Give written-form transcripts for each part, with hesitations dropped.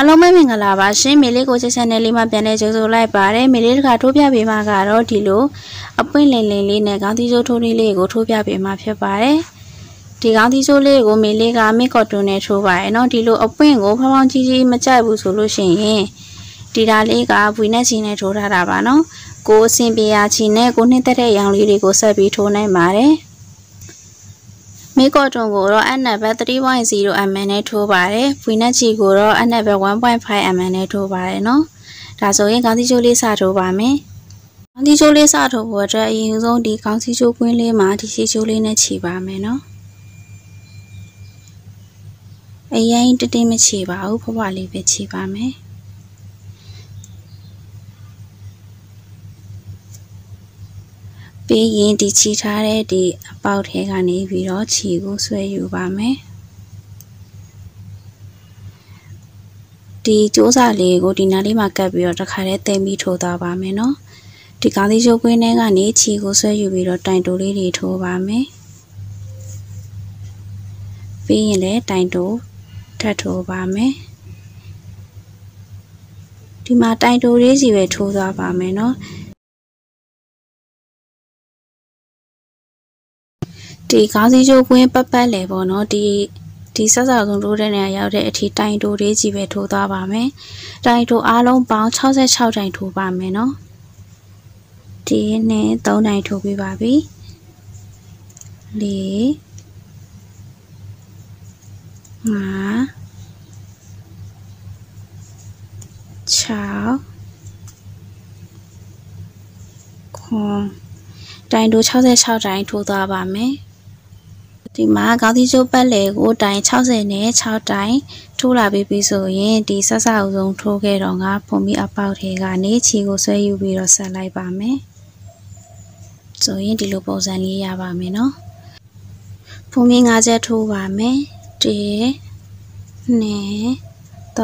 အားလုံးပဲမင်္ဂလာပါရှင်မေလေးကိုချက်ချက်နဲ့လေးမှပြန်လဲကြိုးဆိုလိုက်ပါတယ်မေလေးတခါထိုးပြပေးမှာကတော့ဒီလိုအပွင့်လင်လင်လေးနဲ့ခေါင်းသီးကျိုးထိုးလေးကိုထိုးပြပေးမှာဖြစ်ပါတယ်ဒီခေါင်းသီးကျိုးလေးကိုမေလေးကမစ်ကော်တွန်နဲ့ထိုးပါရယ်နော်ဒီလိုအပွင့်ကိုဖောင်းဖောင်းကြီးကြီးမကြိုက်ဘူးဆိုလို့ရှိရင်ဒီဓာလေးကဝီနက်ချီနဲ့ထိုးထားတာပါနော်ကိုအစင်ပြေရာချီနဲ့ကိုနှစ်သက်တဲ့ရောင်လေးတွေကိုဆက်ပြီးထိုးနိုင်ပါတယ်မစ်ကော်တွန်ကိုတော့အနက်ဘက် 3.0 mm နဲ့ထိုးပါတယ်။ဖွေးနှက်ချီကိုတော့အနက်ဘက် 1.5 mm နဲ့ထိုးပါတယ်နော်။ဒါဆိုရင်ခေါင်းစည်းကျိုးလေးစထိုးပါမယ်။ခေါင်းစည်းကျိုးလေးစထိုးဖို့အတွက်အရင်ဆုံးဒီခေါင်းစည်းကျိုးကွင်းလေးမှာဒီစည်းကျိုးလေးနဲ့ခြီပါမယ်နော်။အရင်တတင်းမခြီပါဘူးဖွားဖွားလေးပဲခြီပါမယ်။ပြီးရင်ဒီခြီထားတဲ့ဒီအပေါက်ထဲကနေပြီးတော့ခြီကိုဆွဲယူပါမယ်ဒီကြိုးစားလေးကိုဒီနားလေးမှာကပ်ပြီးတော့တစ်ခါတည်းတင်ပြီးထိုးသွားပါမယ်နော်ဒီခေါင်းသီးကျိုးကွင်းထဲကနေခြီကိုဆွဲယူပြီးတော့တိုင်တိုးလေးတွေထိုးပါမယ်ပြီးရင်လည်းတိုင်တိုးထပ်ထိုးပါမယ်ဒီမှာတိုင်တိုးလေးစီပဲထိုးသွားပါမယ်နော်ဒီခေါင်းစည်းကျိုးကွင်းပတ်လေပေါ့နော်ဒီဆက်စောက်ဆုံးထိုးတဲ့နေရာရောက်တဲ့အထိတိုင်တိုးလေးကြီးပဲထိုးသွားပါမယ်တိုင်တိုးအားလုံးပေါင်း66တိုင်ထိုးပါမယ်နော်ဒီနဲ့3တိုင်ထိုးပြီးပါပြီ4 5 6 9တိုင်တိုး66တိုင်ထိုးသွားပါမယ်ဒီမှာခေါင်းသီးကျိုးပတ်လေကိုတိုင်60နဲ့6တိုင်ထိုးလာပြီဆိုရင်ဒီဆက်စအုပ်ဆုံးထိုးခဲ့တော့ငါဖုံမီအပေါက်ထဲကနေခြီကိုဆွဲယူပြီးတော့ဆက်လိုက်ပါမယ်ဆိုရင်ဒီလိုပုံစံလေးရပါမယ်နော်ဖုံမီ5ချက်ထိုးပါမယ်1 2 3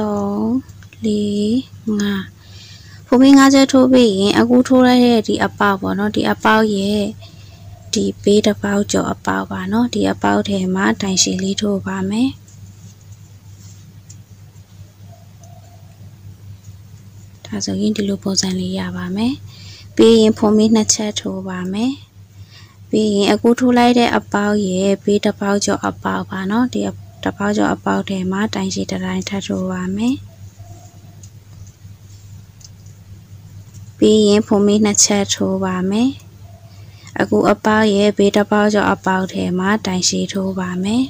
4 5ဖုံမီ5ချက်ထိုးပြီးရင်အခုထိုးလိုက်တဲ့ဒီအပေါက်ပေါ့နော်ဒီအပေါက်ရဲ့ဒီဘေးတစ်ပေါက်ကျော်အပေါက်ပါနော်ဒီအပေါက်ထဲမှာတိုင်ရှည်လေးထိုးပါမယ်ဒါဆိုရင်ဒီလိုပုံစံလေးရပါမယ်ပြီးရင်ဖုံမီ2ချက်ထိုးပါမယ်ပြီးရင်အခုထိုးလိုက်တဲ့အပေါက်ရဲ့ဘေးတစ်ပေါက်ကျော်အပေါက်ပါနော်ဒီတစ်ပေါက်ကျော်အပေါက်ထဲမှာတိုင်ရှည်တစ်တိုင်းထပ်ထိုးပါမယ်ပြီးရင်ဖုံမီ2ချက်ထိုးပါမယ်အခုအပေါက်ရဲ့ဘေးတစ်ပေါက်ကျော်အပေါက်ထဲမှာတိုင်ရှည်ထိုးပါမယ်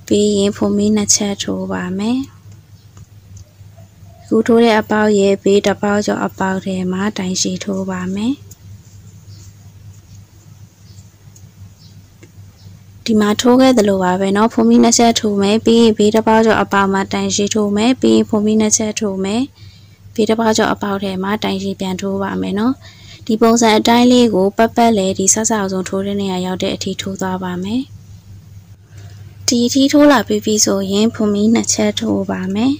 ပြီးရင်ဖုံမီ2ချက်ထိုးပါမယ်အခုထိုးတဲ့အပေါက်ရဲ့ဘေးတစ်ပေါက်ကျော်အပေါက်ထဲမှာတိုင်ရှည်ထိုးပါမယ်ဒီမှာထိုးခဲ့သလိုပါပဲเนาะဖုံမီ2ချက်ထိုးမယ်ပြီးရင်ဘေးတစ်ပေါက်ကျော်အပေါက်မှာတိုင်ရှည်ထိုးမယ်ပြီးရင်ဖုံမီ2ချက်ထိုးမယ်ဘေးတစ်ပေါက်ကျော်အပေါက်ထဲမှာတိုင်ရှည်ပြန်ထိုးပါမယ်နော်ဒီပုံစံအတိုင်းလေးကိုပတ်လေဒီဆက်စအောင်ဆုံးထိုးတဲ့နေရာရောက်တဲ့အထိထိုးသွားပါမယ်ဒီအထိထိုးလာပြီဆိုရင်ဖုံမီ2ချက်ထိုးပါမယ်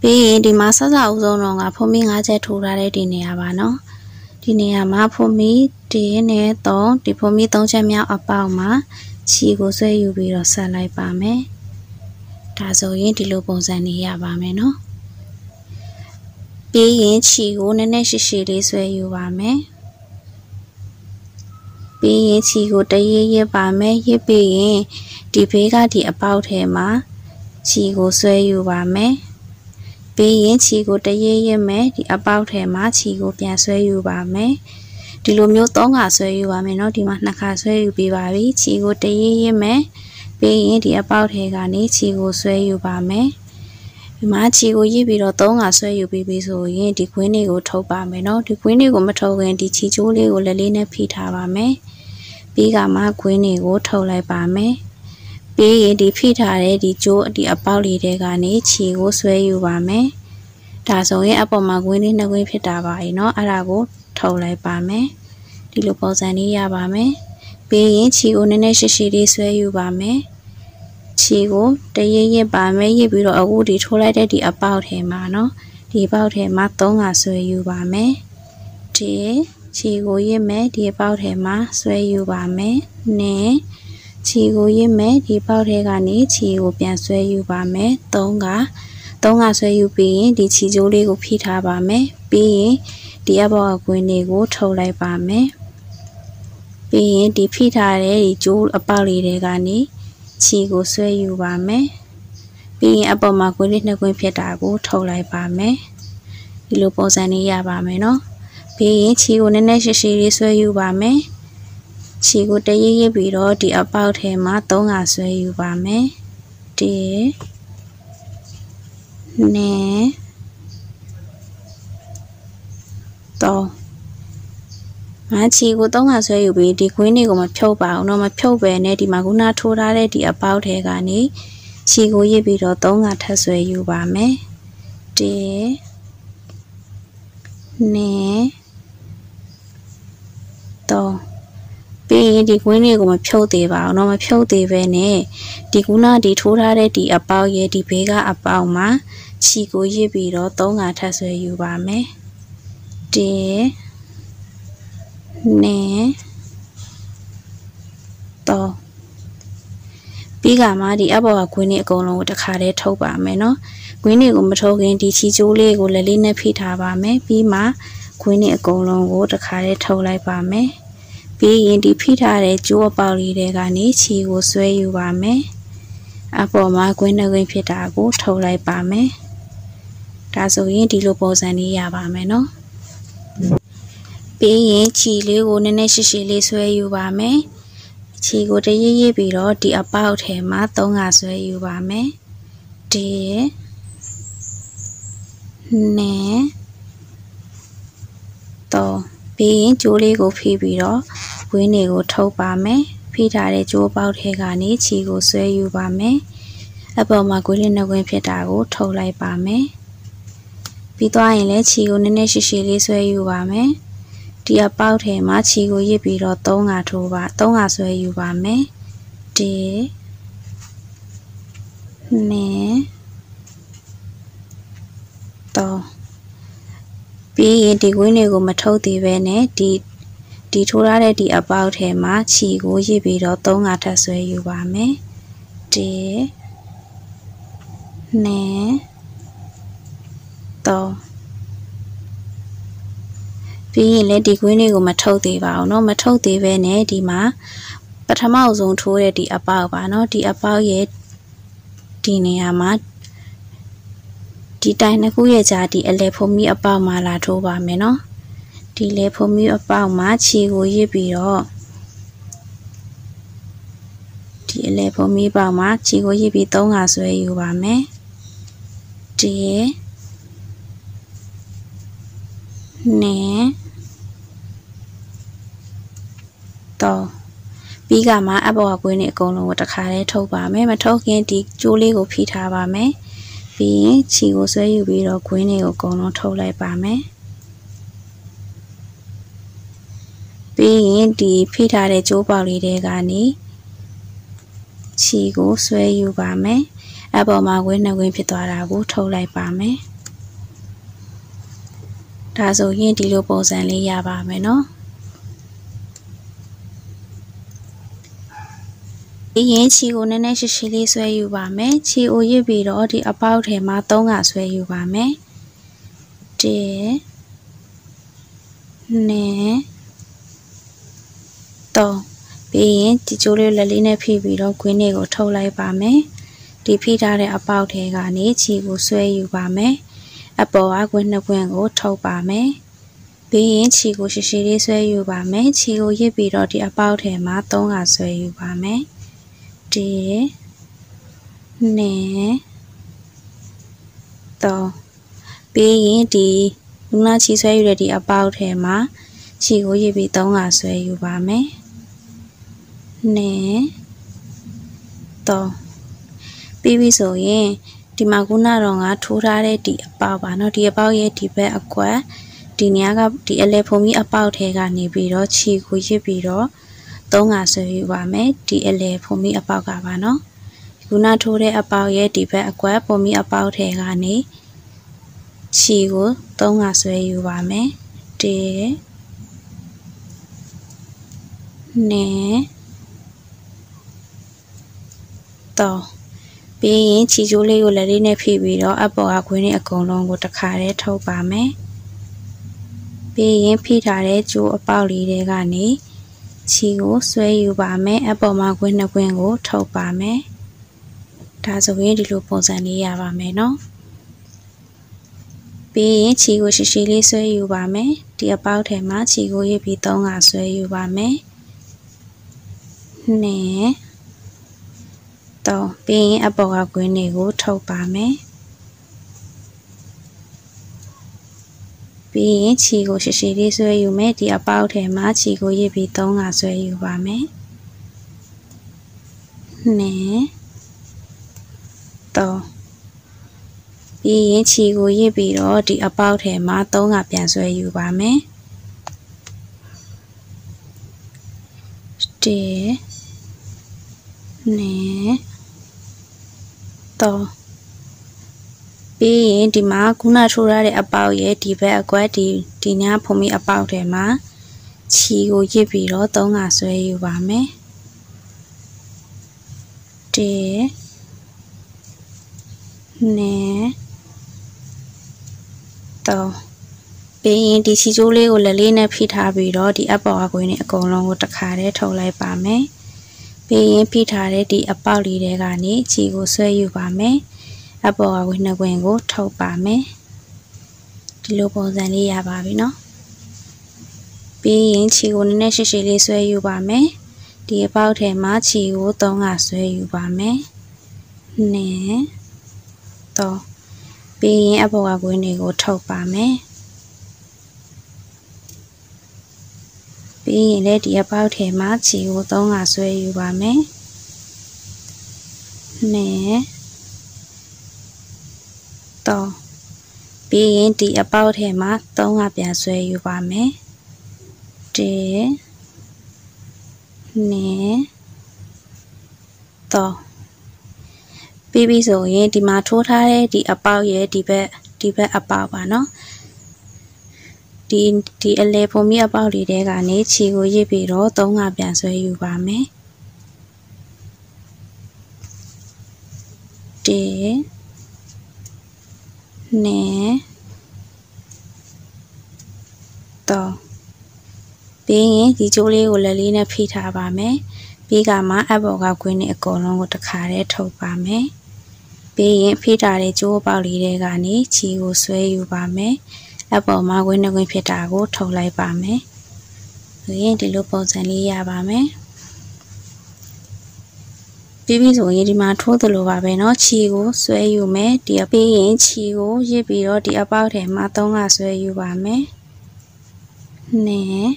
ပြီးရင်ဒီမှာဆက်စအောင်ဆုံးတော့ကဖုံမီ5ချက်ထိုးထားတဲ့ဒီနေရာပါနော်ဒီနေရာမှာဖုံမီ1နဲ့3ဒီဖုံမီ3ချက်မြောက်အပေါက်မှာခြီကိုဆွဲယူပြီးတော့ဆက်လိုက်ပါမယ်ဒါဆိုရင်ဒီလိုပုံစံလေးရပါမယ်နော်ပြီးရင်ခြီကိုနည်းနည်းရှိရှိလေးဆွဲယူပါမယ်ပြီးရင်ခြီကိုတရရပါမယ်ရပြီးရင်ဒီဘေးကဒီအပေါက်ထဲမှာခြီကိုဆွဲယူပါမယ်ပြီးရင်ခြီကိုတရရမယ်ဒီအပေါက်ထဲမှာခြီကိုပြန်ဆွဲယူပါမယ်ဒီလိုမျိုး3ခါဆွဲယူပါမယ်เนาะဒီမှာ2ခါဆွဲယူပြီးပါပြီခြီကိုတရရမယ်ပြီးရင်ဒီအပေါက်ထဲကနေခြီကိုဆွဲယူပါမယ်ဒီမှာခြီကိုရစ်ပြီးတော့3ခါဆွဲယူပြီးဆိုရင်ဒီကွင်းလေးကိုထုတ်ပါမယ်เนาะဒီကွင်းလေးကိုမထုတ်ခင်ဒီခြီကျိုးလေးကိုလက်လေးနဲ့ဖိထားပါမယ်ပြီးကမှကွင်းလေးကိုထုတ်လိုက်ပါမယ်ပြီးရင်ဒီဖိထားတဲ့ဒီကျိုးဒီအပေါက်လေးတွေကနေခြီကိုဆွဲယူပါမယ်ဒါဆိုရင်အပေါ်မှာကွင်းလေး2ကွင်းဖြစ်တာပါเนาะအဲ့ဒါကိုထုတ်လိုက်ပါမယ်ဒီလိုပုံစံလေးရပါမယ်ပြီးရင်ခြီကိုနည်းနည်းရှိရှိလေးဆွဲယူပါမယ်ခြီကိုတရရပါမယ်ရပြီးတော့အခုဒီထိုးလိုက်တဲ့ဒီအပေါက်ထဲမှာเนาะဒီအပေါက်ထဲမှာ3ခါဆွဲယူပါမယ်ဒီခြီကိုရစ်မယ်ဒီအပေါက်ထဲမှာဆွဲယူပါမယ်2 ခြေကိုရစ်မယ်ဒီပေါက်ထဲကနေခြေကိုပြန်ဆွဲယူပါမယ်3ကဆွဲယူပြီးရင်ဒီခြေကျိုးလေးကိုဖိထားပါမယ်ပြီးရင်ဒီအပေါ်ကကွင်းလေးကိုထုတ်လိုက်ပါမယ်ပြီးရင်ဒီဖိထားတဲ့ဒီကျိုးအပေါက်လေးတွေကနေခြေကိုဆွဲယူပါမယ်ပြီးရင်အပေါ်မှာကွင်းလေးနှစ်ကွင်းဖြစ်တာကိုထုတ်လိုက်ပါမယ်ဒီလိုပုံစံလေးရပါမယ်နော်ပြီးရင်ခြေကိုနည်းနည်းရှည်ရှည်လေးဆွဲယူပါမယ်ခြေကိုတရရပြီးတော့ဒီအပေါက်ထဲမှာ3ကဆွဲယူပါမယ်1 2 3ငါခြေကို3ကဆွဲယူပြီးဒီကွင်းလေးကိုမဖြုတ်ပါအောင်တော့မဖြုတ်ပဲနဲ့ဒီမှာခုနထိုးထားတဲ့ဒီအပေါက်ထဲကနေခြေကိုရစ်ပြီးတော့3ကထပ်ဆွဲယူပါမယ်1 2 3ပြီးရင်ဒီကွင်းလေးကိုမဖြုတ်သေးပါအောင်တော့မဖြုတ်သေးပဲနဲ့ဒီခုနဒီထိုးထားတဲ့ဒီအပေါက်ရဲ့ဒီဘေးကအပေါက်မှာခြေကိုရစ်ပြီးတော့3ကထပ်ဆွဲယူပါမယ်1 2 3ပြီးကမှဒီအပေါ်ကကွင်းလေးအကုန်လုံးကိုတစ်ခါတည်းထုတ်ပါမယ်နော်ကွင်းလေးကိုမထုတ်ခင်ဒီခြေကျိုးလေးကိုလက်လေးနဲ့ဖိထားပါမယ်ပြီးမှကွင်းလေးအကုန်လုံးကိုတစ်ခါတည်းထုတ်လိုက်ပါမယ်ပြီးရင်ဒီဖိထားတဲ့ကျိုးအပေါက်လေးတွေကနေခြေကိုဆွဲယူပါမယ်အပေါ်မှာကွင်းနှကွင်းဖြစ်တာကိုထုတ်လိုက်ပါမယ်ဒါဆိုရင်ဒီလိုပုံစံလေးရပါမယ်နော်ပြီးရင်ခြေလေးကိုနည်းနည်းရှည်ရှည်လေးဆွဲယူပါမယ်ခြေကိုတရရပြီးတော့ဒီအပေါက်ထဲမှာ3ကဆွဲယူပါမယ်1 2 3ပြီးရင်ကျိုးလေးကိုဖိပြီးတော့ဝင်းတွေကိုထုတ်ပါမယ်ဖိထားတဲ့ကျိုးပေါက်ထဲကနေခြေကိုဆွဲယူပါမယ်အပေါ်မှာကွင်းလေးနှစ်ကွင်းဖြစ်တာကိုထုတ်လိုက်ပါမယ်ပြီးသွားရင်လည်းခြေကိုနည်းနည်းရှည်ရှည်လေးဆွဲယူပါမယ်ဒီအပေါက်ထဲမှာခြေကိုရစ်ပြီးတော့3ကထိုးပါ3ကဆွဲယူပါမယ်1 2 3ပြီးရင်ဒီကွင်းတွေကိုမထုတ်သေးပဲနဲ့ဒီထိုးထားတဲ့ဒီအပေါက်ထဲမှာခြေကိုရစ်ပြီးတော့3ကထပ်ဆွဲယူပါမယ်1 2 3ပြီးရင်လည်းဒီကွင်းလေးကိုမထုတ်သေးပါဘူးเนาะမထုတ်သေးပဲနဲ့ဒီမှာပထမအဆုံးထိုးတဲ့ဒီအပေါက်ပါเนาะဒီအပေါက်ရဲ့ဒီနေရာမှာဒီတိုင်နှစ်ခုရဲ့ကြားဒီအလဲဖုံးမီအပေါက်မှာလာထိုးပါမယ်เนาะဒီလဲဖုံးမီအပေါက်မှာခြေကိုရစ်ပြီးတော့ဒီအလဲဖုံးမီအပေါက်မှာခြေကိုရစ်ပြီး3ကဆွဲယူပါမယ်1 2 3ပြီးကမှအပေါ်ကကွင်းလေးအကုန်လုံးကိုတစ်ခါတည်းထုတ်ပါမယ်မထုတ်ခင်ဒီကျိုးလေးကိုဖိထားပါမယ်ပြီးရင်ခြေကိုဆွဲယူပြီးတော့ကွင်းလေးကိုအကုန်လုံးထုတ်လိုက်ပါမယ်ပြီးရင်ဒီဖိထားတဲ့ကျိုးပေါက်လေးတွေကနေခြေကိုဆွဲယူပါမယ်အပေါ်မှာကွင်းနှစ်ကွင်းဖြစ်သွားတာကိုထုတ်လိုက်ပါမယ်ဒါဆိုရင်ဒီလိုပုံစံလေးရပါမယ်နော်ပြီးရင်ခြေကိုနည်းနည်းရှည်ရှည်လေးဆွဲယူပါမယ်ခြေကိုရစ်ပြီးတော့ဒီအပေါက်ထဲမှာ3ကဆွဲယူပါမယ်1 2 3ပြီးရင်ဒီကျိုးလေးလက်လေးနဲ့ဖိပြီးတော့ကွင်းလေးကိုထုတ်လိုက်ပါမယ်ဒီဖိထားတဲ့အပေါက်ထဲကနေခြေကိုဆွဲယူပါမယ်အပေါ်ကကွင်းနှစ်ကွင်းကိုထုတ်ပါမယ်ပြီးရင်ခြေကိုရှည်ရှည်လေးဆွဲယူပါမယ်ခြေကိုရစ်ပြီးတော့ဒီအပေါက်ထဲမှာ3ကဆွဲယူပါမယ်1 2 3ပြီးရင်ဒီလူနာခြေဆွဲယူတဲ့ဒီအပေါက်ထဲမှာခြေကိုရစ်ပြီး3ကဆွဲယူပါမယ်2 3ပြီးပြီဆိုရင်ဒီမှာခုနတော့ငါထိုးထားတဲ့ဒီအပေါက်ပါเนาะဒီအပေါက်ရဲ့ဒီဘက်အကွက်ဒီနေရာကဒီအလဲဖုံးကြီးအပေါက်ထဲကနေပြီးတော့ခြေကိုရစ်ပြီးတော့3ကဆွဲယူပါမယ်ဒီအလဲဖုံးကြီးအပေါက်ကပါเนาะခုနထိုးတဲ့အပေါက်ရဲ့ဒီဘက်အကွက်ဖုံးကြီးအပေါက်ထဲကနေခြေကို3ကဆွဲယူပါမယ်1 2 တော့ပြီးရင်ခြေကျိုးလေးကိုလက်လေးနဲ့ဖိပြီးတော့အပေါ်ကခွင်းနဲ့အကုန်လုံးကိုတစ်ခါတည်းထုတ်ပါမယ်ပြီးရင်ဖိထားတဲ့ကျိုးအပေါက်လေးတွေကနေခြေကိုဆွဲယူပါမယ်အပေါ်မှာခွင်းနှစ်ခွင်းကိုထုတ်ပါမယ်ဒါဆိုရင်ဒီလိုပုံစံလေးရပါမယ်နော်ပြီးရင်ခြေကိုရှည်ရှည်လေးဆွဲယူပါမယ်ဒီအပေါက်ထဲမှာခြေကိုရစ်ပြီး3ခါဆွဲယူပါမယ်နဲ့တော့ပြီးရင်အပေါ်ကကွင်းတွေကိုထုတ်ပါမယ်ပြီးရင်ခြေကိုရှည်ရှည်လေးဆွဲယူမယ်ဒီအပေါက်ထဲမှာခြေကိုရစ်ပြီး3ခါဆွဲယူပါမယ်နဲ့တော့ပြီးရင်ခြေကိုရစ်ပြီးတော့ဒီအပေါက်ထဲမှာ3ခါပြန်ဆွဲယူပါမယ်နဲ့တော့ပြီးရင်ဒီမှာခုနထိုးရတဲ့အပေါက်ရဲ့ဒီဘက်အကွက်ဒီညာဖုံမီအပေါက်ထဲမှာခြေကိုရစ်ပြီးတော့3ခါဆွဲယူပါမယ်နဲ့တော့ပြီးရင်ဒီခြေကျိုးလေးကိုလက်လေးနဲ့ဖိထားပြီးတော့ဒီအပေါ်အကွင်းနဲ့အကုန်လုံးကိုတစ်ခါတည်းထုတ်လိုက်ပါမယ်ပြီးရင်ဖိထားတဲ့ဒီအပေါက်လေးတွေကနေခြေကိုဆွဲယူပါမယ်အပေါ်အကွင်းနှစ်ကွင်းကိုထုတ်ပါမယ်ဒီလိုပုံစံလေးရပါပြီနော်ပြီးရင်ခြေကိုနည်းနည်းရှည်ရှည်လေးဆွဲယူပါမယ်ဒီအပေါက်ထဲမှာခြေကို3ခါဆွဲယူပါမယ်နဲ့တော့ပြီးရင်အပေါ်ကကွင်းတွေကိုထုတ်ပါမယ်ပြီးရင်လည်းဒီအပေါက်ထဲမှာခြေကို3ခါဆွဲယူပါမယ်နဲ့တော့ပြီးရင်ဒီအပေါက်ထဲမှာ3ခါပြန်ဆွဲယူပါမယ်နဲ့တော့ပြီးပြီဆိုရင်ဒီမှာထိုးထားတဲ့ဒီအပေါက်ရဲ့ဒီဘက်အပေါက်ပါနော်ဒီအလဲဖုံမီအပေါက်လေးတွေကနေခြေကိုရစ်ပြီးတော့3ခါပြန်ဆွဲယူပါမယ်နဲ့တော့ပြီးရင်ဒီကျိုးလေးကိုလက်လေးနဲ့ဖိထားပါမယ်ပြီးကမှအပေါ်ကကွင်းနဲ့အကုန်လုံးကိုတစ်ခါတည်းထုတ်ပါမယ်ပြီးရင်ဖိထားတဲ့ကျိုးအပေါက်လေးတွေကနေခြေကိုဆွဲယူပါမယ်အပေါ်မှာကွင်းနဲ့ကွင်းဖြစ်တာကိုထုတ်လိုက်ပါမယ်ပြီးရင်ဒီလိုပုံစံလေးရပါမယ်ပြီးပြီဆိုရင်ဒီမှာထိုးသလိုပါပဲเนาะခြေကိုဆွဲယူမယ်ဒီပြီးရင်ခြေကိုရစ်ပြီးတော့ဒီအပေါက်ထဲမှာ3ခါဆွဲယူပါမယ်နဲ့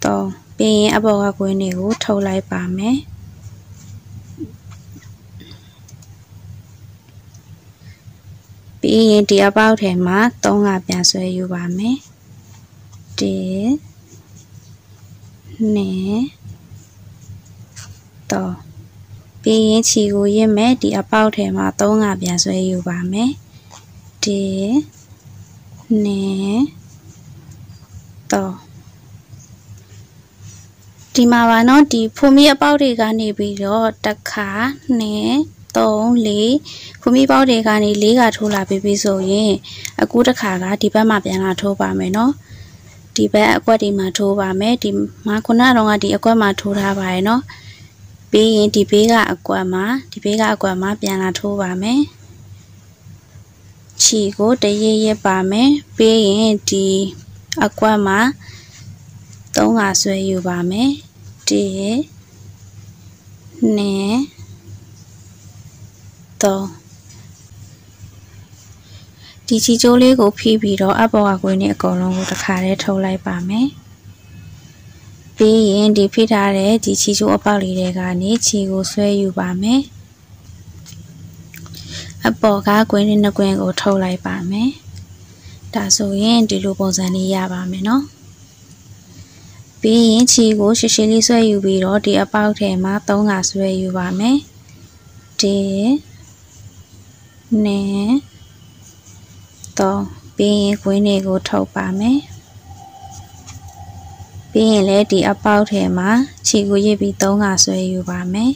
တော့ပြီးရင်အပေါ်ကကွင်းတွေကိုထုတ်လိုက်ပါမယ်ပြီးရင်ဒီအပေါက်ထဲမှာ3ခါပြန်ဆွဲယူပါမယ်နဲ့တော့ပြီးရင်ခြေကိုရစ်မယ်ဒီအပေါက်ထဲမှာ3ခါပြန်ဆွဲယူပါမယ်နဲ့တော့ဒီမှာပါเนาะဒီဖုံမီအပေါက်တွေကနေပြီးတော့တစ်ခါနဲ့3 4ဖုံမီပေါက်တွေကနေ4ခါထိုးလာပြီဆိုရင်အခုတစ်ခါကဒီဘက်မှာပြန်လာထိုးပါမယ်เนาะဒီဘက်အကွက်ဒီမှာထိုးပါမယ်ဒီမှာခုနကတော့ဒီအကွက်မှာထိုးထားပါရဲ့เนาะပြီးရင်ဒီဘေးကအကွက်မှာပြန်လာထိုးပါမယ်ခြေကိုတရရပါမယ်ပြီးရင်ဒီအကွက်မှာ3ခါဆွဲယူပါမယ်နဲ့တော့ဒီချီကျိုးလေးကိုဖိပြီးတော့အပေါ်ကကွင်းနဲ့အကုန်လုံးကိုတစ်ခါတည်းထုတ်လိုက်ပါမယ်ပြီးရင်ဒီဖိထားတဲ့ဒီချီကျိုးအပေါက်လေးတွေကနေခြေကိုဆွဲယူပါမယ်အပေါ်ကကွင်းနဲ့နှစ်ကွင်းကိုထုတ်လိုက်ပါမယ်ဒါဆိုရင်ဒီလိုပုံစံလေးရပါမယ်เนาะပြီးရင်ခြေကိုရှည်ရှည်လေးဆွဲယူပြီးတော့ဒီအပေါက်ထဲမှာ3ခါဆွဲယူပါမယ်နဲ့တော့ပြီးရင်ကွင်းတွေကိုထုတ်ပါမယ်ပြီးရင်လည်းဒီအပေါက်ထဲမှာခြေကိုရစ်ပြီး3ခါဆွဲယူပါမယ်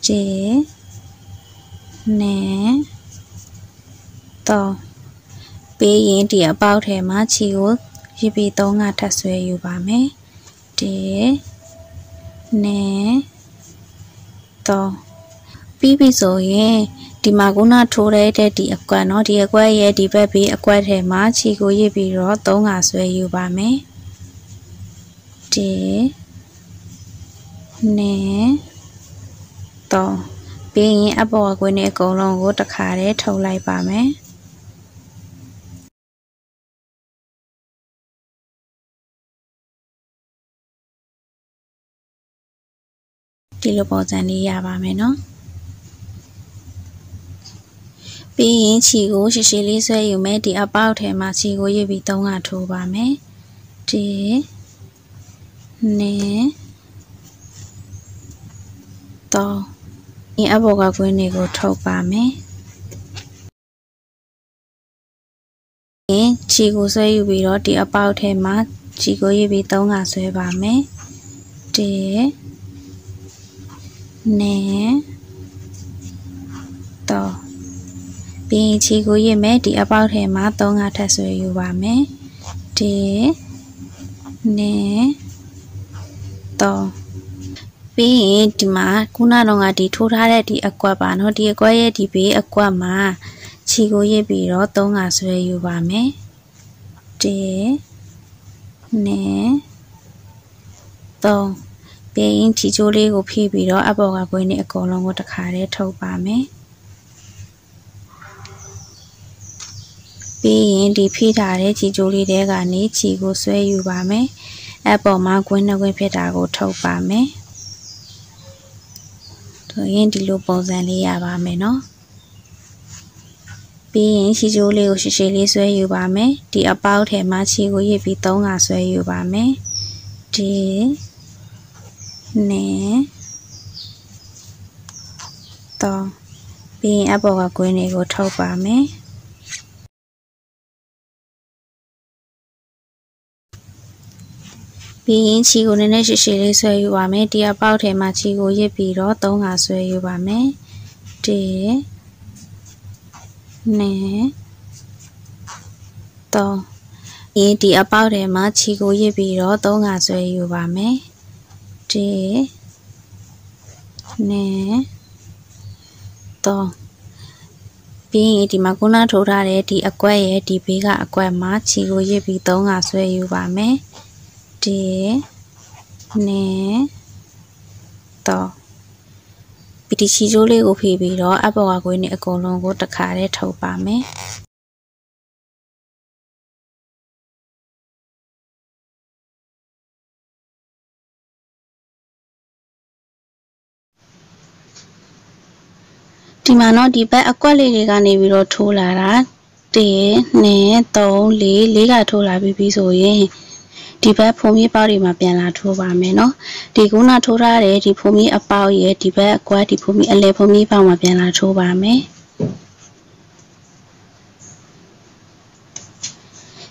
1 2 3ပေးရင်ဒီအပေါက်ထဲမှာခြေကိုရစ်ပြီး3ကထပ်ဆွဲယူပါမယ်1 2 3ပြီးပြီဆိုရင်ဒီမှာခုနထိုးတဲ့ဒီအကွက်เนาะဒီအကွက်ရဲ့ဒီဘက်ဘေးအကွက်ထဲမှာခြေကိုရစ်ပြီးတော့3ကဆွဲယူပါမယ်1 2 3ပြီးရင်အပေါ်ကွင်းနဲ့အကုန်လုံးကိုတစ်ခါတည်းထုတ်လိုက်ပါမယ်ဒီလိုပုံစံလေးရပါမယ်เนาะပြီးရင်ခြေကိုရှည်ရှည်လေးဆွဲယူမယ်ဒီအပေါက်ထဲမှာခြေကိုရစ်ပြီး3ကထိုးပါမယ်1 2 3ဒီအပေါ်ကကွင်းတွေကိုထုတ်ပါမယ်ခြေကိုဆွဲယူပြီးတော့ဒီအပေါက်ထဲမှာခြေကိုရစ်ပြီး3ကဆွဲပါမယ်1 2 3ပြီးရင်ခြေကိုရစ်မယ်ဒီအပေါက်ထဲမှာ3ကထပ်ဆွဲယူပါမယ်1 2 3ပြီးရင်ဒီမှာခုနကတော့ဒီထိုးထားတဲ့ဒီအကွက်ပါเนาะဒီအကွက်ရဲ့ဒီဘေးအကွက်မှာခြေကိုရစ်ပြီးတော့3ကဆွဲယူပါမယ်1 2 3ပြီးရင်ခြေချိုးလေးကိုဖိပြီးတော့အပေါ်ကကွင်းနဲ့အကုန်လုံးကိုတစ်ခါတည်းထုတ်ပါမယ်ပြီးရင်ဒီဖိထားတဲ့ခြေချိုးလေးတဲကနေခြေကိုဆွဲယူပါမယ်အပေါ်မှာကွင်းနှကွင်းဖြစ်တာကိုထုတ်ပါမယ်ဆိုရင်ဒီလိုပုံစံလေးရပါမယ်เนาะပြီးရင်ခြေချိုးလေးကိုရှည်ရှည်လေးဆွဲယူပါမယ်ဒီအပေါက်ထဲမှာခြေကိုရစ်ပြီး3ကဆွဲယူပါမယ်1 2 3ပြီးရင်အပေါ်ကကွင်းတွေကိုထုတ်ပါမယ်ပြီးရင်ခြေကိုနည်းနည်းရှည်ရှည်လေးဆွဲယူပါမယ်ဒီအပေါက်ထဲမှာခြေကိုရစ်ပြီးတော့3ကဆွဲယူပါမယ်1 2 3ဒီအပေါက်ထဲမှာခြေကိုရစ်ပြီးတော့3ကဆွဲယူပါမယ်1 2 3ပြီးရင်ဒီမှာခုနထိုးထားတဲ့ဒီအကွက်ရဲ့ဒီဘေးကအကွက်မှာခြေကိုရစ်ပြီး3ကဆွဲယူပါမယ်1 2 3ပြီးဒီခြေချိုးလေးကိုဖိပြီးတော့အပေါ်ကကွင်းနဲ့အကုန်လုံးကိုတစ်ခါတည်းထုတ်ပါမယ်ဒီမှာတော့ဒီဘက်အကွက်လေးတွေကနေပြီးတော့ထိုးလာတာ1 2 3 4ကထိုးလာပြီးဆိုရင်ဒီဘက်ဖုံးမီးပေါက်တွေမှာပြန်လာထိုးပါမယ်เนาะဒီခုနထိုးထားတဲ့ဒီဖုံးမီးအပေါက်ရဲ့ဒီဘက်အကွက်ဒီဖုံးမီးအလဲဖုံးမီးပေါက်မှာပြန်လာထိုးပါမယ်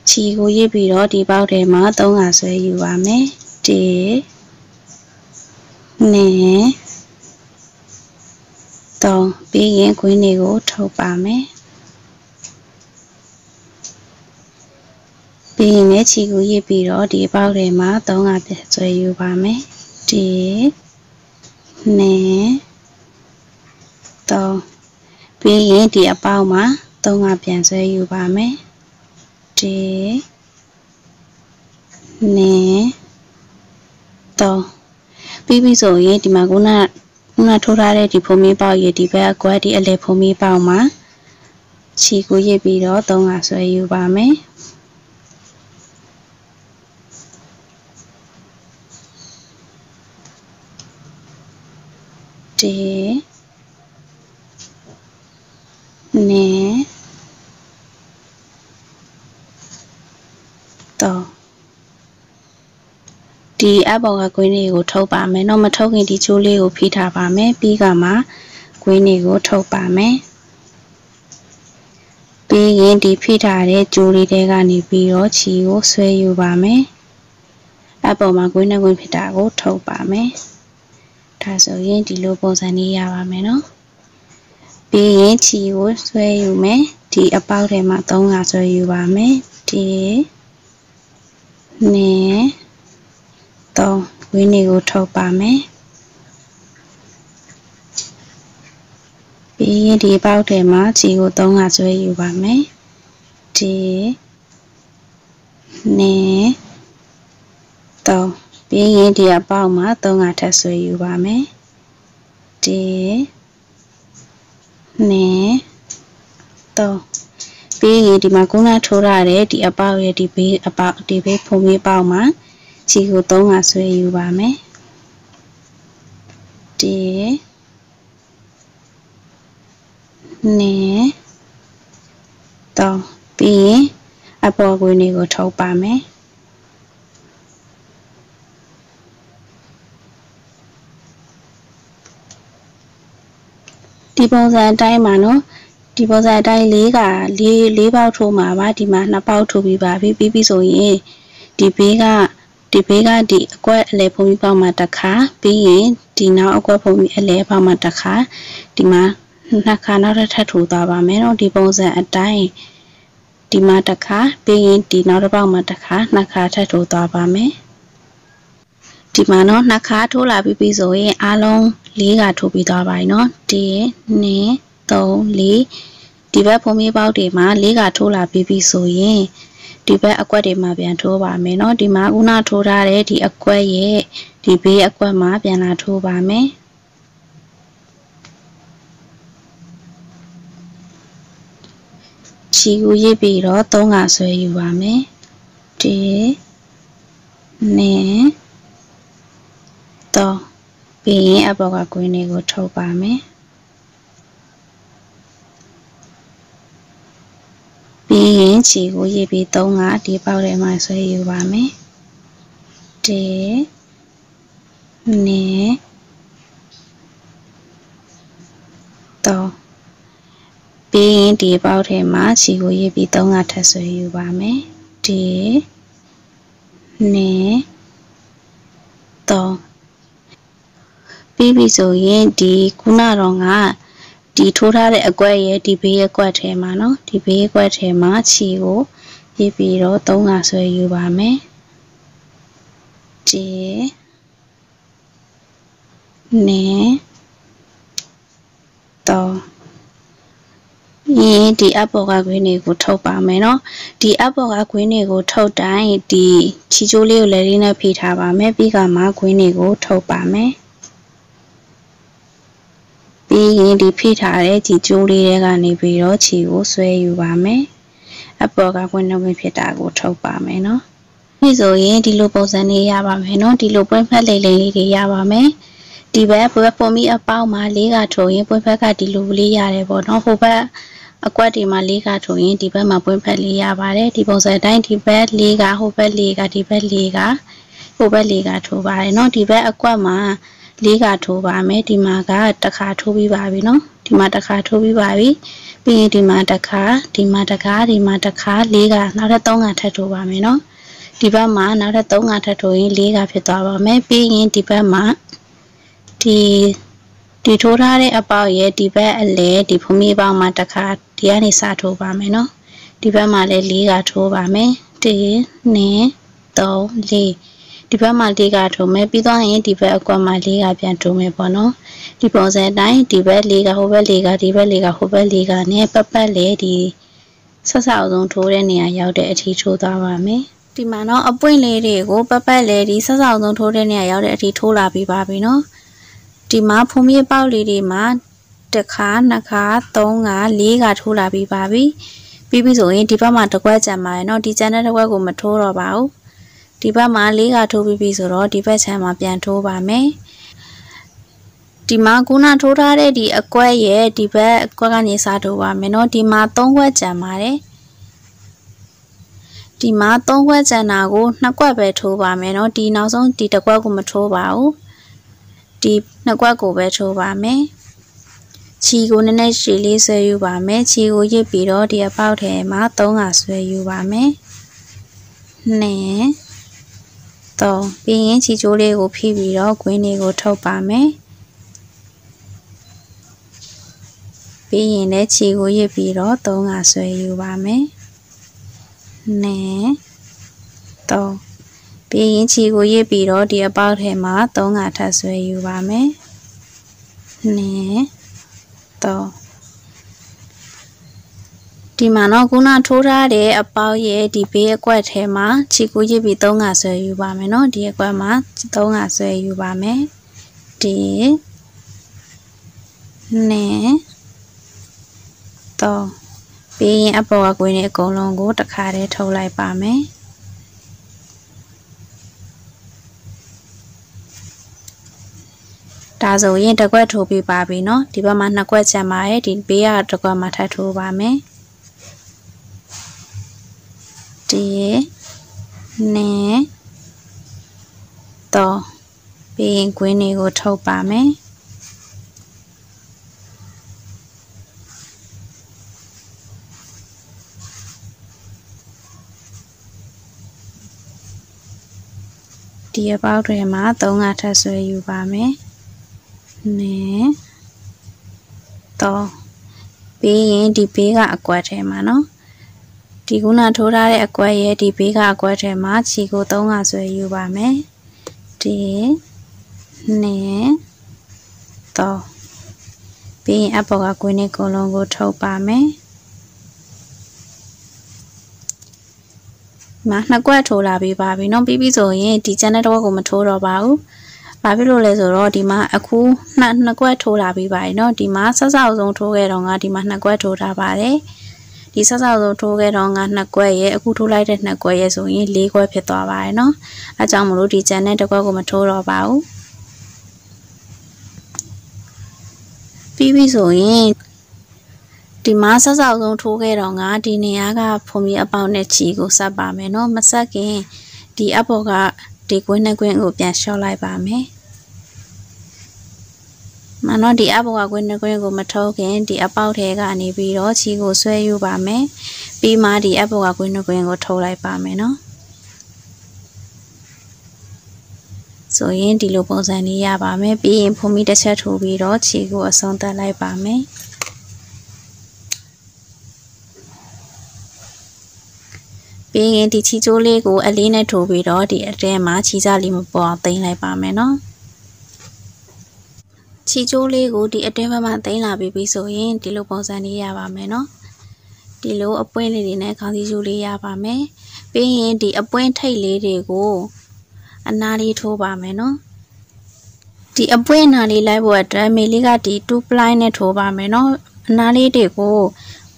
ခြေကိုရစ်ပြီးတော့ဒီပေါက်ထဲမှာ3ကဆွဲယူပါမယ်1 2 3ပြီးရင်ကွင်းတွေကိုထုတ်ပါမယ်ပြီးရင်လည်းခြေကိုရစ်ပြီးတော့ဒီပေါက်ထဲမှာ3ကပြန်ဆွဲယူပါမယ်1 2 3ပြီးရင်ဒီအပေါက်မှာ3ကပြန်ဆွဲယူပါမယ်1 2 3ပြီးပြီဆိုရင်ဒီမှာခုနထိုးထားတဲ့ဒီဖုံးမီးပေါက်ရဲ့ဒီဘက်အကွက်ဒီအလဲဖုံးမီးပေါက်မှာခြေကိုရစ်ပြီးတော့3ကဆွဲယူပါမယ်1 2 3ဒီအပေါ်ကကွင်းလေးကိုထုတ်ပါမယ်တော့မထုတ်ခင်ဒီချိုးလေးကိုဖိထားပါမယ်ပြီးကမှကွင်းလေးကိုထုတ်ပါမယ်ပြီးရင်ဒီဖိထားတဲ့ကျိုးလေးတွေကနေပြီးတော့ခြေကိုဆွဲယူပါမယ်အပေါ်မှာကွင်းနဲ့ကွင်းဖြစ်တာကိုထုတ်ပါမယ် ဒါဆိုရင်ဒီလိုပုံစံလေးရပါမယ်နော်ပြီးရင်ခြေကိုဆွဲယူမယ်ဒီအပေါက်ထဲမှာ3ကဆွဲယူပါမယ်ဒီနဲ့3ဝင်းတွေကိုထုတ်ပါမယ်ပြီးရင်ဒီပေါက်ထဲမှာခြေကို3ကဆွဲယူပါမယ်ဒီနဲ့3ပြီးရင်ဒီအပေါက်မှာ3ကထပ်ဆွဲယူပါမယ်ဒီနဲ့3ပြီးရင်ဒီမှာခုနထိုးရတဲ့ဒီအပေါက်ရဲ့ဒီဘေးအပေါက်ဒီဘေးဖုံးလေးပေါက်မှာခြေကို3ကဆွဲယူပါမယ်ဒီနဲ့3ပြီးရင်အပေါ်ကွင်းတွေကိုထုတ်ပါမယ်ဒီပုံစံအတိုင်းမှာနော်ဒီပုံစံအတိုင်း၄ပေါက်ထိုးမှာပါဒီမှာ2ပေါက်ထိုးပြီးပါပြီးပြီဆိုရင်ဒီဘေးကဒီအကွက်အလဲဖုံးပြီးပေါက်မှာတစ်ခါပြီးရင်ဒီနောက်အကွက်ဖုံးပြီးအလဲပေါက်မှာတစ်ခါဒီမှာ2ခါနောက်ထပ်ထိုးသွားပါမယ်နော်ဒီပုံစံအတိုင်းဒီမှာတစ်ခါပြီးရင်ဒီနောက်တစ်ပေါက်မှာတစ်ခါ2ခါထပ်ထိုးသွားပါမယ်ဒီမှာနော်2ခါထိုးလာပြီဆိုရင်အားလုံး4ကထိုးပြီးသွားပါပြီနော်1 2 3 4ဒီဘက်ဖုံးပေါက်တွေမှာ4ကထိုးလာပြီဆိုရင်ဒီဘက်အကွက်တွေမှာပြန်ထိုးပါမယ်နော်ဒီမှာခုနထိုးထားတဲ့ဒီအကွက်ရဲ့ဒီဘေးအကွက်မှာပြန်လာထိုးပါမယ်ခြေကိုရစ်ပြီးတော့3ကဆွဲယူပါမယ်1 2 3ပြီးရင်အပေါ်ကကွင်းတွေကိုထုတ်ပါမယ်ပြီးရင်ခြေကိုရစ်ပြီး3ကဒီပေါက်ထဲမှာဆွဲယူပါမယ်1 2 3ပြီးရင်ဒီပေါက်ထဲမှာခြေကိုရစ်ပြီး3ကထပ်ဆွဲယူပါမယ်1 2 3ပြီးပြီဆိုရင်ဒီခုနတော့ကဒီထိုးထားတဲ့အကွက်ရဲ့ဒီဘေးအကွက်ထဲမှာနော်ဒီဘေးအကွက်ထဲမှာခြေကိုရစ်ပြီးတော့3ကဆွဲယူပါမယ်1 2 3ဒီအပေါ်ကကွင်းတွေကိုထုတ်ပါမယ်နော်ဒီအပေါ်ကကွင်းတွေကိုထုတ်တိုင်းဒီခြေကျိုးလေးကိုလည်းလေးနဲ့ဖိထားပါမယ်ပြီးကမှကွင်းတွေကိုထုတ်ပါမယ်ပြီးရင်ဒီဖိထားတဲ့ခြေကျိုးလေးတွေကနေပြီးတော့ခြေကိုဆွဲယူပါမယ်အပေါ်ကကွင်းနှုတ်ဖြစ်တာကိုထုတ်ပါမယ်နော်ဒီဆိုရင်ဒီလိုပုံစံလေးရပါမယ်နော်ဒီလိုပွင့်ဖက်လိမ့်လိမ့်လေးတွေရပါမယ်ဒီဘက်ပုံမီအပေါက်မှာ4ကထိုးရင်ပွင့်ဖက်ကဒီလိုလေးရတယ်ပေါ့နော်ဟိုဘက်အကွက်ဒီမှာ4ကထိုးရင်ဒီဘက်မှာပွင့်ဖက်လေးရပါတယ်ဒီပုံစံအတိုင်းဒီဘက်4ကဟိုဘက်4ကဒီဘက်4ကဟိုဘက်4ကထိုးပါတယ်နော်ဒီဘက်အကွက်မှာ4ကထိုးပါမယ်ဒီမှာကတစ်ခါထိုးပြီးပါပြီနော်ဒီမှာတစ်ခါထိုးပြီးပါပြီပြီးရင်ဒီမှာတစ်ခါဒီမှာတစ်ခါဒီမှာတစ်ခါ4ကနောက်ထပ်3ကထပ်ထိုးပါမယ်နော်ဒီဘက်မှာနောက်ထပ်3ကထပ်ထိုးရင်4ကဖြစ်သွားပါမယ်ပြီးရင်ဒီဘက်မှာဒီထိုးထားတဲ့အပေါက်ရဲ့ဒီဘက်အလဲဒီဖုံးမီပေါက်မှာတစ်ခါဒီကနေစထိုးပါမယ်နော်ဒီဘက်မှာလည်း4ကထိုးပါမယ်1 2 3 4ဒီဘက်မှာ4ကထိုးမယ်ပြီးတော့ရင်ဒီဘက်အကွက်မှာ4ကပြန်ထိုးမယ်ပေါ့နော်ဒီပုံစံအတိုင်းဒီဘက်4ကဟိုဘက်4ကဒီဘက်4ကဟိုဘက်4ကနဲ့ပတ်လေဒီဆက်ဆောက်ဆုံးထိုးတဲ့နေရာရောက်တဲ့အထိထိုးသွားပါမယ်ဒီမှာတော့အပွင့်လေးတွေကိုပတ်လေဒီဆက်ဆောက်ဆုံးထိုးတဲ့နေရာရောက်တဲ့အထိထိုးလာပြီးပါပြီနော်ဒီမှာဖုံးမြေပေါက်လေးတွေမှာတစ်ခါနှစ်ခါ3ခါ4ခါထိုးလာပြီးပါပြီပြီးပြီဆိုရင်ဒီဘက်မှာတစ်ခွက်ကျန်ပါရဲ့เนาะဒီကျန်တဲ့တစ်ခွက်ကိုမထိုးတော့ပါဘူးဒီဘက်မှာ4ခါထိုးပြီးပြီဆိုတော့ဒီဘက်ခြမ်းမှာပြန်ထိုးပါမယ်ဒီမှာခုနထိုးထားတဲ့ဒီအကွက်ရဲ့ဒီဘက်အကွက်ကနေစထိုးပါမယ်เนาะဒီမှာ3ခွက်ကျန်ပါတယ်ဒီမှာ3ခွက်ကျန်တာကို2ခွက်ပဲထိုးပါမယ်เนาะဒီနောက်ဆုံးဒီတစ်ခွက်ကိုမထိုးပါဘူးဒီ2ခွက်ကိုပဲထိုးပါမယ်ခြီကိုနည်းနည်းရှည်လေးဆွဲယူပါမယ်ခြီကိုရစ်ပြီးတော့ဒီအပေါက်ထဲမှာ3ခါဆွဲယူပါမယ်2 3ပြီးရင်ခြီကျိုးလေးကိုဖိပြီးတော့ကွင်းလေးကိုထုတ်ပါမယ် ပြီးရင်လည်းခြေကိုရစ်ပြီးတော့3ကဆွဲယူပါမယ်နဲ့3ပြီးရင်ခြေကိုရစ်ပြီးတော့ဒီအပေါက်ထဲမှာ3ကထပ်ဆွဲယူပါမယ်နဲ့3ဒီမှာတော့ခုနထိုးထားတဲ့အပေါက်ရဲ့ဒီဘေးအကွက်ထဲမှာခြေကိုရစ်ပြီး3ကဆွဲယူပါမယ်နော်ဒီအကွက်မှာ3ကဆွဲယူပါမယ်ဒီနဲ့3ပြီးရင်အပေါ်ကကွင်းနဲ့အကုန်လုံးကိုတစ်ခါတည်းထုတ်လိုက်ပါမယ်ဒါဆိုရင်တစ်ခွက်ထိုးပြပါပြီเนาะဒီဘက်မှာ2ခွက်ချမ်းပါရဲ့ဒီဘေးကတစ်ခွက်မှာထပ်ထိုးပါမယ်ဒီနဲ့တော့ပြီးရင်ကွင်းတွေကိုထုတ်ပါမယ်ဒီအပေါက်တွေမှာ3ကထပ်ဆွဲယူပါမယ်နဲ့တော့ပြီးရင်ဒီဘေးကအကွက်ထဲမှာเนาะဒီခုနထိုးထားတဲ့အကွက်ရဲ့ဒီဘေးကအကွက်ထဲမှာခြေကို3ကဆွဲယူပါမယ်ဒီနဲ့တော့ပြီးရင်အပေါ်ကကွင်းနဲ့ကိုလုံးကိုထုတ်ပါမယ်မှာ2ခွက်ထိုးလာပြီးပါပြီเนาะပြီးပြီဆိုရင်ဒီကျန်တဲ့တစ်ခွက်ကိုမထိုးတော့ပါဘူးဘာဖြစ်လို့လဲဆိုတော့ဒီမှာအခု2ခွက်ထိုးလာပြီးပါပြီเนาะဒီမှာဆက်စောက်ဆုံးထိုးခဲ့တော့ငါဒီမှာ2ခွက်ထိုးထားပါတယ်ဒီဆက်စောက်ဆုံးထိုးခဲ့တော့ငါ2ခွက်ရဲ့အခုထိုးလိုက်တဲ့2ခွက်ရဲ့ဆိုရင်4ခွက်ဖြစ်သွားပါတယ်เนาะအဲကြောင့်မလို့ဒီကျန်တဲ့တစ်ခွက်ကိုမထိုးတော့ပါဘူးပြီးပြီဆိုရင်ဒီမှာဆက်စောက်ဆုံးထိုးခဲ့တော့ငါဒီနေရာကဖုံမီအပေါက်နဲ့ချီကိုဆက်ပါမယ်เนาะမဆက်ခင်ဒီအပေါ်ကဒီကွင်းနဲ့ကွင်းကိုပြန်လျှော့လိုက်ပါမယ်မနော်ဒီအပေါ်ကကွင်းနဲ့ကွင်းကိုမထုတ်ခင်ဒီအပေါက်ထဲကနေပြီးတော့ချီကိုဆွဲယူပါမယ်ပြီးမှဒီအပေါ်ကကွင်းနဲ့ကွင်းကိုထုတ်လိုက်ပါမယ်เนาะဆိုရင်ဒီလိုပုံစံလေးရပါမယ်ပြီးရင်ဖုံမီတစ်ချက်ထိုးပြီးတော့ချီကိုအဆုံးသတ်လိုက်ပါမယ်ပြီးရင်ဒီချီကျိုးလေးကိုအလေးနဲ့ထိုးပြီးတော့ဒီအထဲမှာချီစားလေးမပေါ်အောင်သိမ်းလိုက်ပါမယ်နော်ချီကျိုးလေးကိုဒီအတွင်းဘက်မှာသိမ်းလာပြီးဆိုရင်ဒီလိုပုံစံလေးရပါမယ်နော်ဒီလိုအပွင့်လေးတွေနဲ့ခေါင်းစည်းကျိုးလေးရပါမယ်ပြီးရင်ဒီအပွင့်ထိတ်လေးတွေကိုအနားလေးထိုးပါမယ်နော်ဒီအပွင့်အနားလေးလိုက်ဖို့အတွက်မေလေးကဒီ2 ply နဲ့ထိုးပါမယ်နော်အနားလေးတွေကို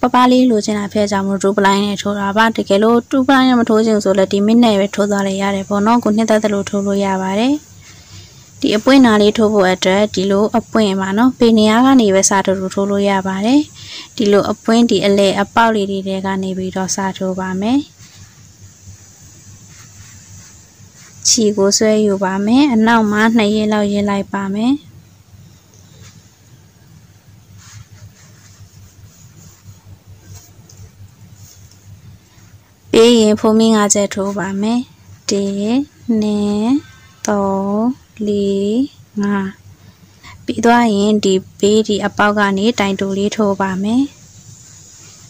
ပပလေးလိုချင်တာဖြစ်ကြမှု2 ply နဲ့ထိုးတာပါတကယ်လို့2 ply နဲ့မထိုးချင်ဆိုလည်းဒီမိနစ်ပဲထိုးသွားလေရတယ်ပေါ့နော်ကိုနှစ်သက်တယ်လို့ထိုးလို့ရပါတယ်ဒီအပွင့်နာလေးထိုးဖို့အတွက်ဒီလိုအပွင့်ပါနော်ပေနေရကနေပဲစထိုးလို့ရပါတယ်ဒီလိုအပွင့်ဒီအလဲအပေါက်လေးတွေကနေပြီးတော့စထိုးပါမယ်ချီကိုဆွဲယူပါမယ်အနောက်မှာ2ရက်လောက်ရေးလိုက်ပါမယ်ပြီးရင်ဖုံမီ5ချက်ထိုးပါမယ်1 2 3 4 5ပြီးသွားရင်ဒီဘေးဒီအပေါက်ကနေတိုင်တူလေးထိုးပါမယ်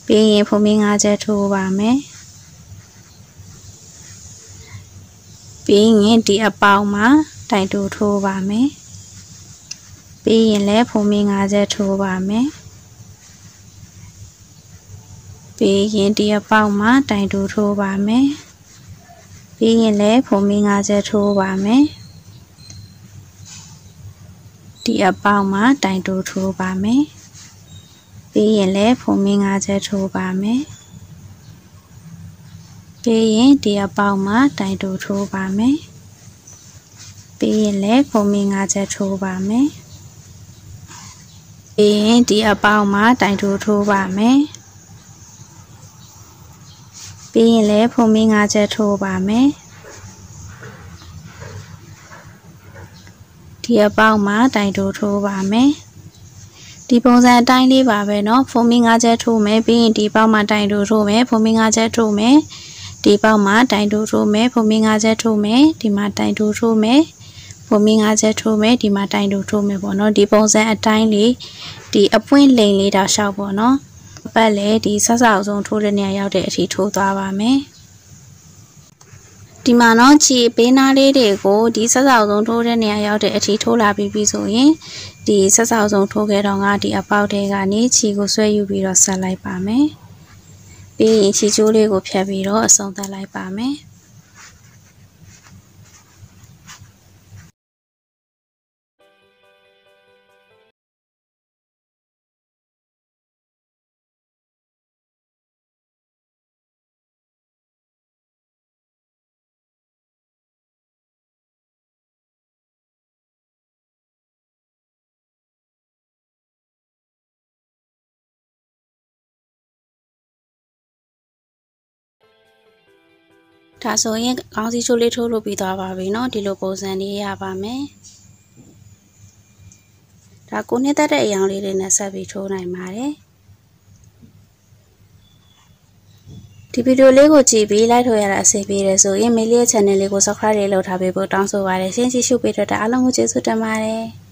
ပြီးရင်ဖုံမီ5ချက်ထိုးပါမယ်ပြီးရင်ဒီအပေါက်မှာတိုင်တူထိုးပါမယ်ပြီးရင်လည်းဖုံမီ5ချက်ထိုးပါမယ်ပြီးရင်ဒီအပေါက်မှာတိုင်တူထိုးပါမယ်ပြီးရင်လည်းဖုံမီ5ချက်ထိုးပါမယ်ဒီအပေါက်မှာတိုင်တူထိုးပါမယ်ပြီးရင်လည်းဖုံမီ5ချက်ထိုးပါမယ်ပြီးရင်ဒီအပေါက်မှာတိုင်တူထိုးပါမယ်ပြီးရင်လည်းဖုံမီ5ချက်ထိုးပါမယ်ပြီးရင်ဒီအပေါက်မှာတိုင်တူထိုးပါမယ်ပြီးရင်လည်းဖုံမီ5ချက်ထိုးပါမယ်ဒီအပေါက်မှာတိုင်တူထိုးပါမယ်ဒီပုံစံအတိုင်းလေးပါပဲเนาะဖုံမီ5ချက်ထိုးမယ်ပြီးရင်ဒီပေါက်မှာတိုင်တူထိုးမယ်ဖုံမီ5ချက်ထိုးမယ်ဒီပေါက်မှာတိုင်တူထိုးမယ်ဖုံမီ5ချက်ထိုးမယ်ဒီမှာတိုင်တူထိုးမယ် ပုံမင်း5ချက်ထိုးမယ်ဒီမှာတိုင်တူထိုးမယ်ပေါ့နော်ဒီပုံစံအတိုင်းလေးဒီအပွင့်လိန်လေးတောက်လျှောက်ပေါ့နော်ပတ်လေဒီဆက်ဆောက်ဆုံးထိုးတဲ့နေရာရောက်တဲ့အထိထိုးသွားပါမယ်ဒီမှာနော်ခြေပေးနာလေးတွေကိုဒီဆက်ဆောက်ဆုံးထိုးတဲ့နေရာရောက်တဲ့အထိထိုးလာပြီးပြီဆိုရင်ဒီဆက်ဆောက်ဆုံးထိုးခဲ့တော့ငါဒီအပေါက်ထဲကနေခြေကိုဆွဲယူပြီးတော့ဆက်လိုက်ပါမယ်ပြီးရင်ခြေကျိုးလေးကိုဖြတ်ပြီးတော့အဆုံးသတ်လိုက်ပါမယ်ဒါဆိုရင်ခေါင်းစည်းချိုးလေးထိုးလို့ပြီးသွားပါပြီเนาะဒီလိုပုံစံလေးရပါမယ်ဒါကိုနှစ်သက်တဲ့အရောင်လေးတွေနဲ့ဆက်ပြီးထိုးနိုင်ပါတယ်ဒီဗီဒီယိုလေးကိုကြည့်ပြီးလိုက်ထိုးရတာအဆင်ပြေတယ်ဆိုရင်မေလေးရဲ့ channel လေးကို subscribe လေးလုပ်ထားပေးဖို့တောင်းဆိုပါတယ်ရှင်ကြည့်ရှုပေးတော့အားလုံးကိုကျေးဇူးတင်ပါတယ်